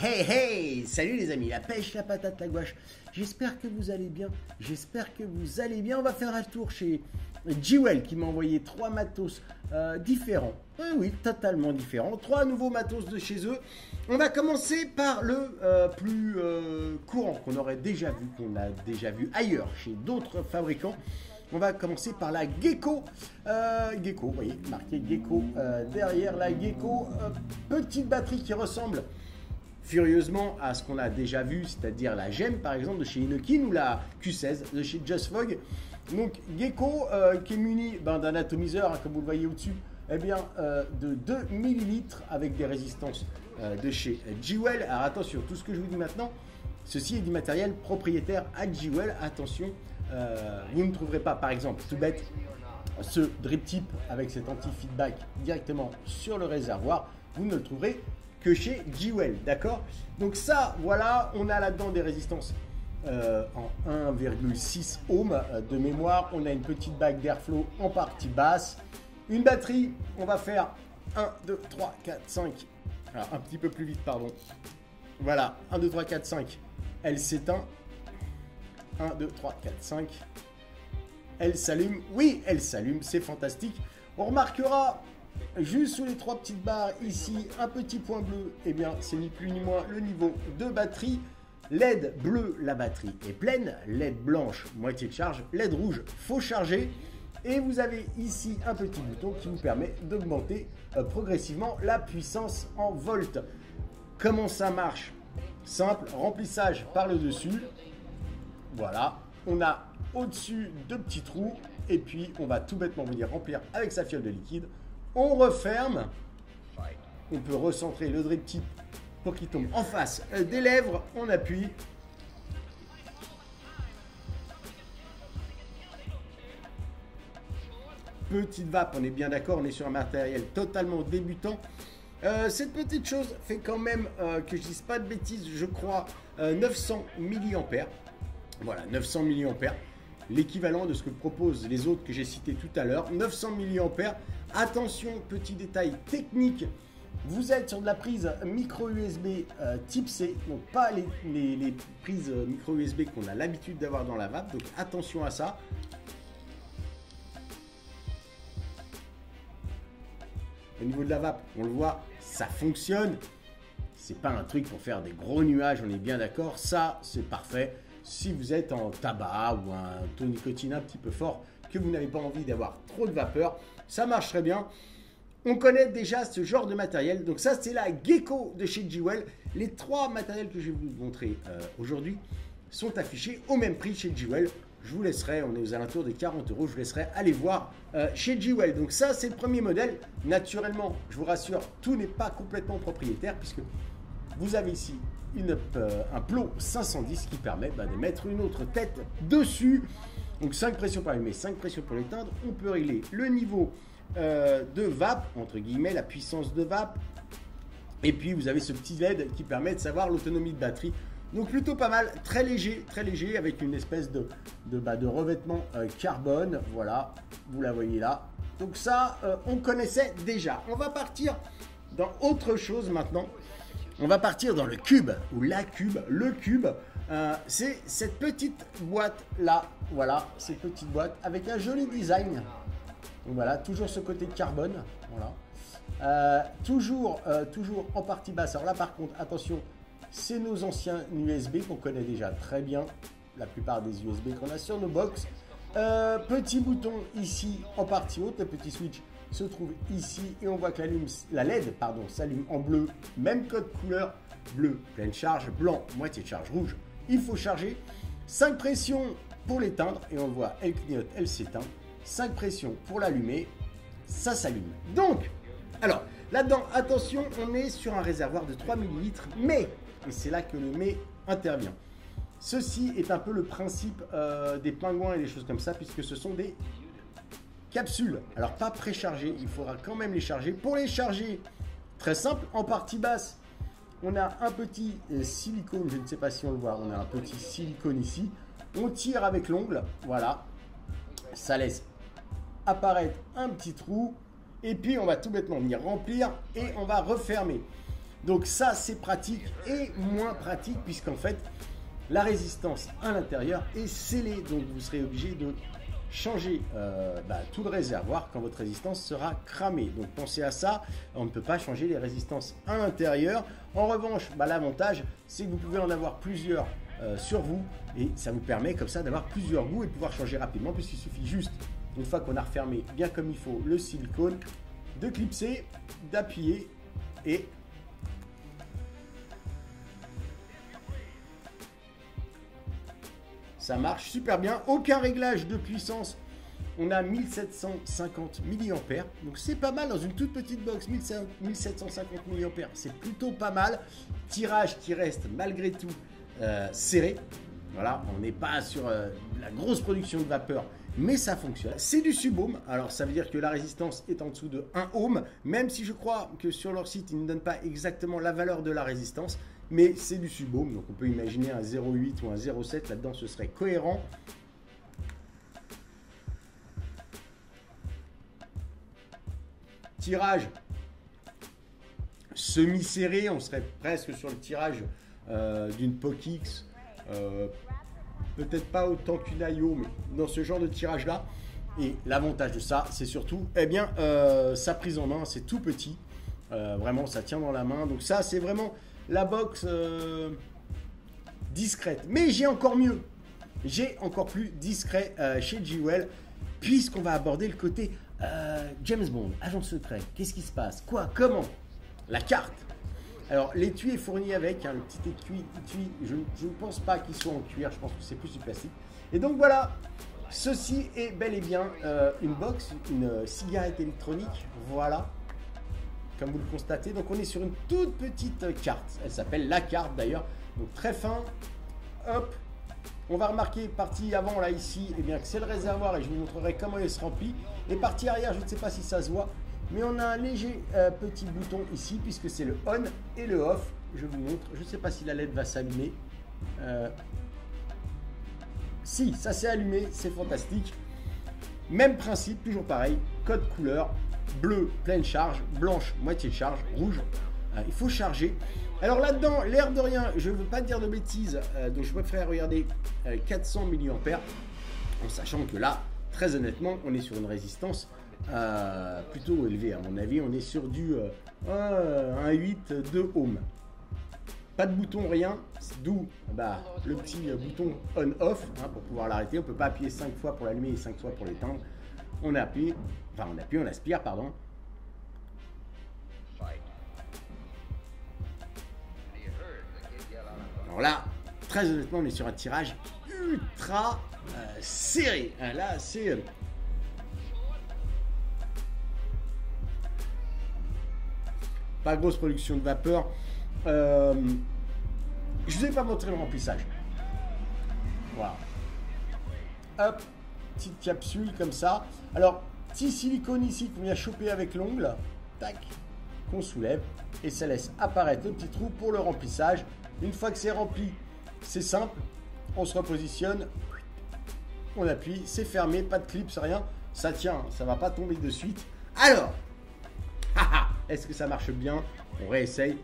hey, hey! Salut les amis, la pêche, la patate, la gouache. J'espère que vous allez bien. On va faire un tour chez Jewel qui m'a envoyé 3 matos différents. Oui, totalement différents. 3 nouveaux matos de chez eux. On va commencer par le plus courant qu'on a déjà vu ailleurs chez d'autres fabricants. On va commencer par la Gecko. Gecko, vous voyez, marqué Gecko derrière la Gecko. Petite batterie qui ressemble furieusement à ce qu'on a déjà vu, c'est-à-dire la Gem par exemple de chez Inokin ou la Q16 de chez Just Fog. Donc Gecko qui est muni d'un atomiseur, hein, comme vous le voyez au-dessus, eh bien, de 2 ml avec des résistances de chez Jewel. Alors attention, tout ce que je vous dis maintenant, ceci est du matériel propriétaire à Jewel. Attention, vous ne trouverez pas, par exemple, tout bête, ce drip tip avec cet anti-feedback directement sur le réservoir. Vous ne le trouverez que chez Jewel, d'accord? Donc ça, voilà, on a là-dedans des résistances en 1,6 ohms de mémoire. On a une petite bague d'airflow en partie basse. Une batterie, on va faire 1, 2, 3, 4, 5. Alors, un petit peu plus vite, pardon. Voilà, 1, 2, 3, 4, 5. Elle s'éteint. 1, 2, 3, 4, 5. Elle s'allume. Oui, elle s'allume, c'est fantastique. On remarquera juste sous les 3 petites barres ici, un petit point bleu. Eh bien, c'est ni plus ni moins le niveau de batterie. LED bleu, la batterie est pleine. LED blanche, moitié de charge. LED rouge, faut charger. Et vous avez ici un petit bouton qui vous permet d'augmenter progressivement la puissance en volts. Comment ça marche? Simple, remplissage par le dessus. Voilà, on a au-dessus 2 petits trous. Et puis, on va tout bêtement venir remplir avec sa fiole de liquide. On referme. On peut recentrer le drip tip pour qu'il tombe en face des lèvres. On appuie. Petite vape, on est bien d'accord, on est sur un matériel totalement débutant. Cette petite chose fait quand même, que je dise pas de bêtises, je crois 900 mAh. Voilà, 900 mAh. L'équivalent de ce que proposent les autres que j'ai cités tout à l'heure. 900 mAh. Attention, petit détail technique. Vous êtes sur de la prise micro USB type C, donc pas les prises micro USB qu'on a l'habitude d'avoir dans la vape. Donc attention à ça. Au niveau de la vape, on le voit, ça fonctionne. C'est pas un truc pour faire des gros nuages, on est bien d'accord. Ça, c'est parfait. Si vous êtes en tabac ou un taux de nicotine un petit peu fort, que vous n'avez pas envie d'avoir trop de vapeur, ça marche très bien. On connaît déjà ce genre de matériel. Donc ça, c'est la Gecko de chez Jewel. Les 3 matériels que je vais vous montrer aujourd'hui sont affichés au même prix chez Jewel. Je vous laisserai, on est aux alentours des 40 €, je vous laisserai aller voir chez Jewel. Donc ça, c'est le premier modèle. Naturellement, je vous rassure, tout n'est pas complètement propriétaire puisque vous avez ici un plot 510 qui permet de mettre une autre tête dessus. Donc 5 pressions pour allumer, 5 pressions pour l'éteindre. On peut régler le niveau de vape, entre guillemets, la puissance de vape. Et puis vous avez ce petit LED qui permet de savoir l'autonomie de batterie. Donc plutôt pas mal, très léger avec une espèce de revêtement carbone. Voilà, vous la voyez là. Donc ça, on connaissait déjà. On va partir dans autre chose maintenant. On va partir dans le cube ou la cube. Le cube, c'est cette petite boîte là. Voilà, cette petite boîte avec un joli design. Donc voilà, toujours ce côté carbone. Voilà. Toujours en partie basse. Alors là par contre, attention. C'est nos anciens USB qu'on connaît déjà très bien, la plupart des USB qu'on a sur nos box. Petit bouton ici en partie haute, le petit switch se trouve ici et on voit que la LED s'allume en bleu, même code couleur, bleu pleine charge, blanc moitié de charge, rouge il faut charger. 5 pressions pour l'éteindre et on le voit, elle clignote, elle s'éteint. 5 pressions pour l'allumer, ça s'allume. Donc, alors là-dedans, attention, on est sur un réservoir de 3 ml, mais et c'est là que le mais intervient. Ceci est un peu le principe des pingouins et des choses comme ça, puisque ce sont des capsules. Alors pas préchargées, il faudra quand même les charger. Pour les charger, très simple, en partie basse, on a un petit silicone, je ne sais pas si on le voit, on a un petit silicone ici. On tire avec l'ongle, voilà, ça laisse apparaître un petit trou. Et puis on va tout bêtement venir remplir et on va refermer. Donc ça, c'est pratique et moins pratique puisqu'en fait, la résistance à l'intérieur est scellée. Donc vous serez obligé de changer tout le réservoir quand votre résistance sera cramée. Donc pensez à ça, on ne peut pas changer les résistances à l'intérieur. En revanche, l'avantage, c'est que vous pouvez en avoir plusieurs sur vous et ça vous permet comme ça d'avoir plusieurs goûts et de pouvoir changer rapidement puisqu'il suffit juste, une fois qu'on a refermé bien comme il faut le silicone, de clipser, d'appuyer et ça marche super bien. Aucun réglage de puissance. On a 1750 mAh. Donc c'est pas mal dans une toute petite box. 1750 mAh. C'est plutôt pas mal. Tirage qui reste malgré tout serré. Voilà, on n'est pas sur la grosse production de vapeur, mais ça fonctionne. C'est du sub-ohm, alors ça veut dire que la résistance est en dessous de 1 ohm, même si je crois que sur leur site, ils ne donnent pas exactement la valeur de la résistance, mais c'est du sub-ohm, donc on peut imaginer un 0,8 ou un 0,7, là-dedans ce serait cohérent. Tirage semi-serré, on serait presque sur le tirage d'une POC-X. Peut-être pas autant qu'une IO, mais dans ce genre de tirage là. Et l'avantage de ça, c'est surtout sa prise en main. C'est tout petit, vraiment ça tient dans la main. Donc ça, c'est vraiment la box discrète. Mais j'ai encore mieux, j'ai encore plus discret chez Jewel, puisqu'on va aborder le côté James Bond, agent secret. Qu'est-ce qui se passe, quoi, comment? La carte. Alors, l'étui est fourni avec, le petit étui, je ne pense pas qu'il soit en cuir, je pense que c'est plus du plastique. Et donc voilà, ceci est bel et bien une box, une cigarette électronique, voilà, comme vous le constatez. Donc on est sur une toute petite carte, elle s'appelle la carte d'ailleurs, donc très fin, hop. On va remarquer, partie avant là ici, que c'est le réservoir et je vous montrerai comment il se remplit. Et partie arrière, je ne sais pas si ça se voit, mais on a un léger petit bouton ici puisque c'est le on et le off. Je vous montre. Je ne sais pas si la LED va s'allumer. Si, ça s'est allumé, c'est fantastique. Même principe, toujours pareil. Code couleur, bleu, pleine charge, blanche, moitié de charge, rouge. Il faut charger. Alors là-dedans, l'air de rien, je ne veux pas dire de bêtises, donc je préfère regarder 400 mAh, en sachant que là, très honnêtement, on est sur une résistance plutôt élevé, à mon avis. On est sur du 1,8, 2 ohms. Pas de bouton, rien, d'où le petit bouton on-off pour pouvoir l'arrêter. On ne peut pas appuyer 5 fois pour l'allumer et 5 fois pour l'éteindre. On appuie, on aspire, pardon. Alors là, très honnêtement, on est sur un tirage ultra serré. Là, c'est... pas grosse production de vapeur. Je ne vous ai pas montré le remplissage. Voilà. Hop, petite capsule comme ça. Alors, petit silicone ici qu'on vient choper avec l'ongle. Tac, qu'on soulève. Et ça laisse apparaître le petit trou pour le remplissage. Une fois que c'est rempli, c'est simple. On se repositionne. On appuie, c'est fermé, pas de clips, rien. Ça tient, ça ne va pas tomber de suite. Alors, est-ce que ça marche bien? On réessaye.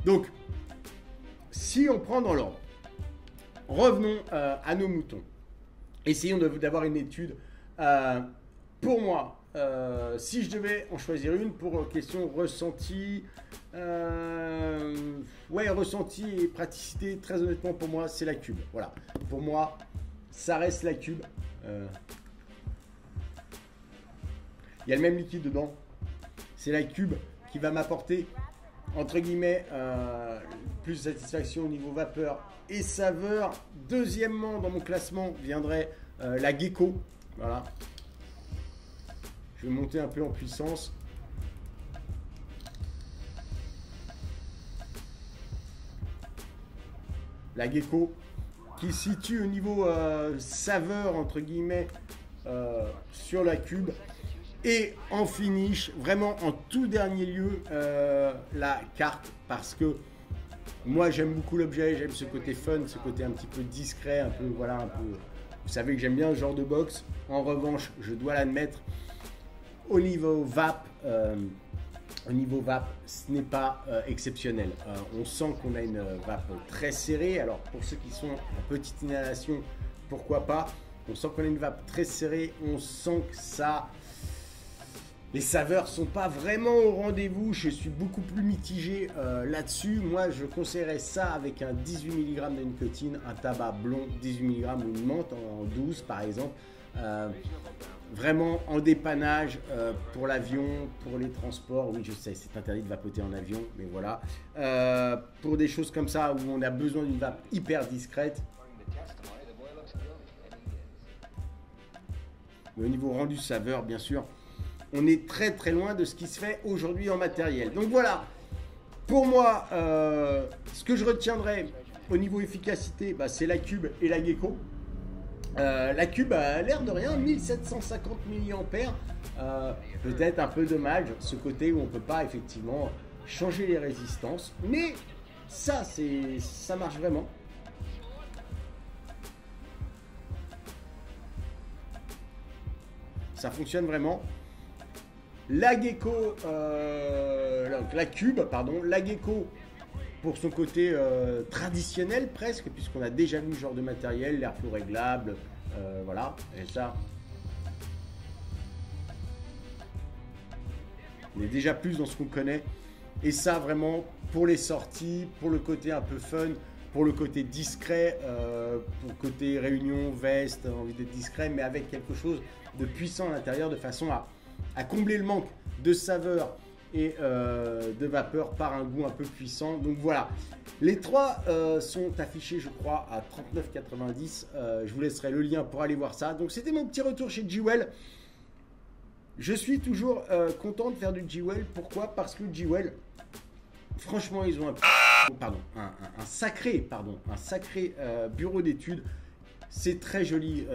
Donc, si on prend dans l'ordre, revenons à nos moutons. Essayons d'avoir une étude. Pour moi, si je devais en choisir une pour question ressenti, ressenti et praticité, très honnêtement pour moi, c'est la Cube. Voilà, pour moi, ça reste la Cube. Il y a le même liquide dedans. C'est la Cube qui va m'apporter, entre guillemets, plus de satisfaction au niveau vapeur et saveur. Deuxièmement, dans mon classement, viendrait la Gecko. Voilà. Je vais monter un peu en puissance. La Gecko qui se situe au niveau saveur, entre guillemets, sur la Cube. Et en finish, vraiment en tout dernier lieu, la carte, parce que moi j'aime beaucoup l'objet, j'aime ce côté fun, ce côté un petit peu discret, un peu Vous savez que j'aime bien ce genre de box. En revanche, je dois l'admettre, au niveau vape, ce n'est pas exceptionnel. On sent qu'on a une vape très serrée. Alors pour ceux qui sont en petite inhalation, pourquoi pas. On sent qu'on a une vape très serrée. On sent que ça... Les saveurs sont pas vraiment au rendez-vous. Je suis beaucoup plus mitigé là-dessus. Moi, je conseillerais ça avec un 18 mg de nicotine, un tabac blond 18 mg ou une menthe en 12 par exemple. Vraiment en dépannage pour l'avion, pour les transports. Oui, je sais, c'est interdit de vapoter en avion, mais voilà. Pour des choses comme ça où on a besoin d'une vape hyper discrète. Mais au niveau rendu saveur, bien sûr, on est très très loin de ce qui se fait aujourd'hui en matériel. Donc voilà, pour moi, ce que je retiendrai au niveau efficacité, bah, c'est la Cube et la Gecko. La Cube a l'air de rien, 1750 mAh. Peut-être un peu dommage, ce côté où on ne peut pas effectivement changer les résistances. Mais ça, ça marche vraiment. Ça fonctionne vraiment. La Gecko, la Cube, pardon, la Gecko pour son côté traditionnel presque, puisqu'on a déjà vu ce genre de matériel, l'airflow réglable, voilà, et ça, on est déjà plus dans ce qu'on connaît, et ça vraiment pour les sorties, pour le côté un peu fun, pour le côté discret, pour le côté réunion, veste, envie d'être discret, mais avec quelque chose de puissant à l'intérieur, de façon à combler le manque de saveur et de vapeur par un goût un peu puissant. Donc voilà, les trois sont affichés je crois à 39,90 €. Je vous laisserai le lien pour aller voir ça. Donc c'était mon petit retour chez Jewel. Je suis toujours content de faire du Jewel. Pourquoi? Parce que Jewel, franchement, ils ont un sacré bureau d'études. C'est très joli,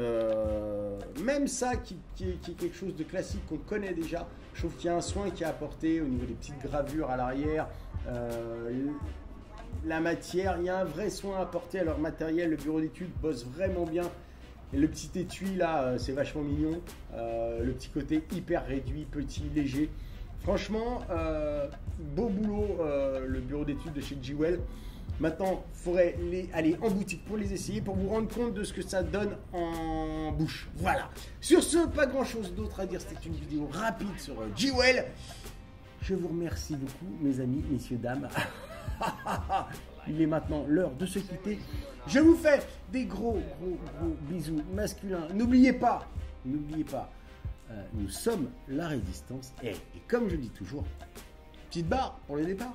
même ça qui est quelque chose de classique qu'on connaît déjà. Je trouve qu'il y a un soin qui est apporté au niveau des petites gravures à l'arrière, la matière, il y a un vrai soin apporté à leur matériel. Le bureau d'études bosse vraiment bien. Et le petit étui là, c'est vachement mignon, le petit côté hyper réduit, petit, léger. Franchement, beau boulot le bureau d'études de chez Jewel. Maintenant, il faudrait aller en boutique pour les essayer, pour vous rendre compte de ce que ça donne en bouche. Voilà. Sur ce, pas grand chose d'autre à dire. C'était une vidéo rapide sur Jewel. Je vous remercie beaucoup, mes amis, messieurs, dames. Il est maintenant l'heure de se quitter. Je vous fais des gros bisous masculins. N'oubliez pas, nous sommes la résistance. Et comme je dis toujours, petite barre pour le départ.